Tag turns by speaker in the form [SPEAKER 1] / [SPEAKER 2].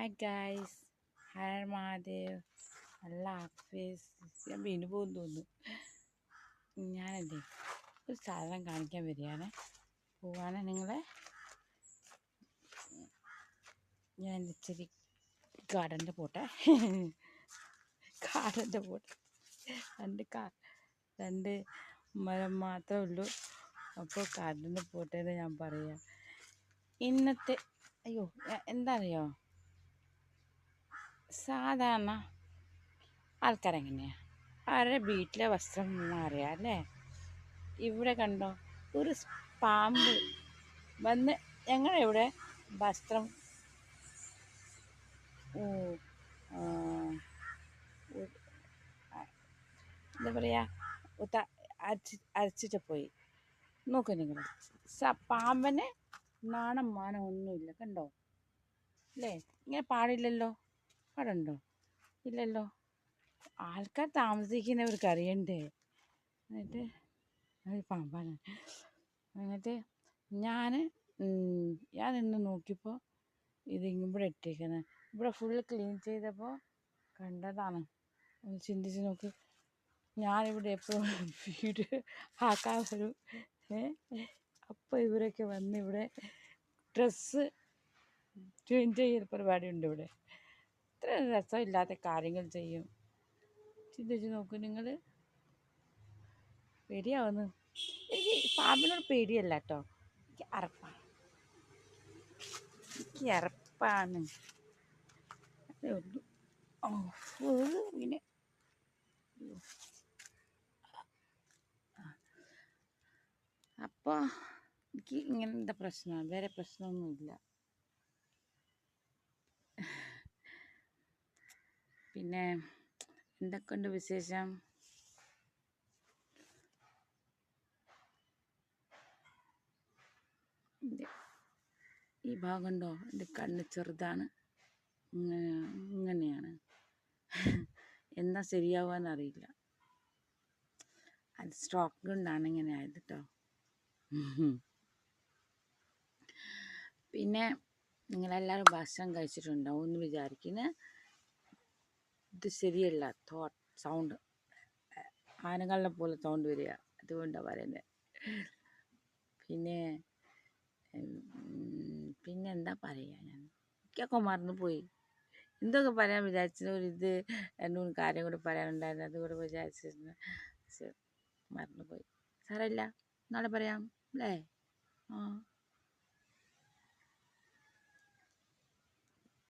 [SPEAKER 1] Hi guys, Hara Mahadev. നല്ല office ഞാൻ വീണ്ടും പോകുന്നു തോന്നുന്നു. ഞാനല്ലേ ഒരു സാധനം കാണിക്കാൻ വരികയാണ്. പോവാണ് നിങ്ങളെ. ഞാൻ ഇച്ചിരി ഗാർഡൻ്റെ പോട്ടെ. ഗാർഡൻ്റെ പോട്ടെ. രണ്ട് മരം മാത്രമേ ഉള്ളൂ. അപ്പോൾ ഗാർഡൻ്റെ പോട്ടെ എന്ന് ഞാൻ പറയാം. ഇന്നത്തെ എന്താണെന്നറിയോ, സാധാരണ ആൾക്കാരെങ്ങനെയാണ് അവരുടെ വീട്ടിലെ വസ്ത്രം മാറിയ അല്ലേ? ഇവിടെ കണ്ടോ, ഒരു പാമ്പ് വന്ന് ഞങ്ങളിവിടെ വസ്ത്രം എന്താ പറയുക അരച്ചിട്ട് പോയി. നോക്കൂ നിങ്ങൾ, പാമ്പന് നാണം മാനം ഒന്നുമില്ല. കണ്ടോ അല്ലേ? ഇങ്ങനെ പാടില്ലല്ലോ. പാടുണ്ടോ? ഇല്ലല്ലോ. ആൾക്കാർ താമസിക്കുന്നവർക്ക് അറിയണ്ടേ. എന്നിട്ട് അത് പാമ്പാണ്. എന്നിട്ട് ഞാൻ ഇന്ന് നോക്കിയപ്പോൾ ഇത് ഇവിടെ ഇട്ടേക്കുന്നത്. ഇവിടെ ഫുള്ള് ക്ലീൻ ചെയ്തപ്പോൾ കണ്ടതാണ്. ഒന്ന് ചിന്തിച്ച് നോക്ക്. ഞാനിവിടെ എപ്പോഴും വീട് ആക്കാൻ വരും. അപ്പോൾ ഇവരൊക്കെ വന്ന് ഇവിടെ ഡ്രസ്സ് ചേഞ്ച് ചെയ്യുന്ന പരിപാടിയുണ്ട്. ഇവിടെ ഇത്ര രസമില്ലാത്ത കാര്യങ്ങൾ ചെയ്യും. ചിന്തിച്ച് നോക്കൂ നിങ്ങൾ. പേടിയാവുന്നു. എനിക്ക് പാമ്പിനോട് പേടിയല്ല കേട്ടോ, എനിക്ക് അറപ്പാണ്. അതേ ഉള്ളൂ. പിന്നെ അപ്പോൾ എനിക്ക് ഇങ്ങനത്തെ പ്രശ്നമാണ്, വേറെ പ്രശ്നമൊന്നുമില്ല. പിന്നെ എന്തൊക്കെയുണ്ട് വിശേഷം? ഈ ഭാഗം ഉണ്ടോ? എൻ്റെ കണ്ണ് ചെറുതാണ്. ഇങ്ങനെയാണ്. എന്നാ ശരിയാവാന്നറിയില്ല. അത് സ്ട്രോക്ക് കൊണ്ടാണ് ഇങ്ങനെ ആയത് കേട്ടോ. പിന്നെ നിങ്ങളെല്ലാവരും ഭക്ഷണം കഴിച്ചിട്ടുണ്ടാവും എന്ന് വിചാരിക്കുന്നു. ഇത് ശരിയല്ല. സൗണ്ട് ആനകളുടെ പോലെ സൗണ്ട് വരിക, അതുകൊണ്ടാണ് പറയുന്നത്. പിന്നെ എന്താ പറയുക, എനിക്കൊക്കെ മറന്നുപോയി. എന്തൊക്കെ പറയാൻ വിചാരിച്ചത്, ഇത് 2-3 കാര്യം കൂടെ പറയാനുണ്ടായിരുന്നു. അതുകൂടെ വിചാരിച്ചിരുന്നു, പക്ഷെ മറന്നുപോയി. സാരമില്ല, നാളെ പറയാം അല്ലേ?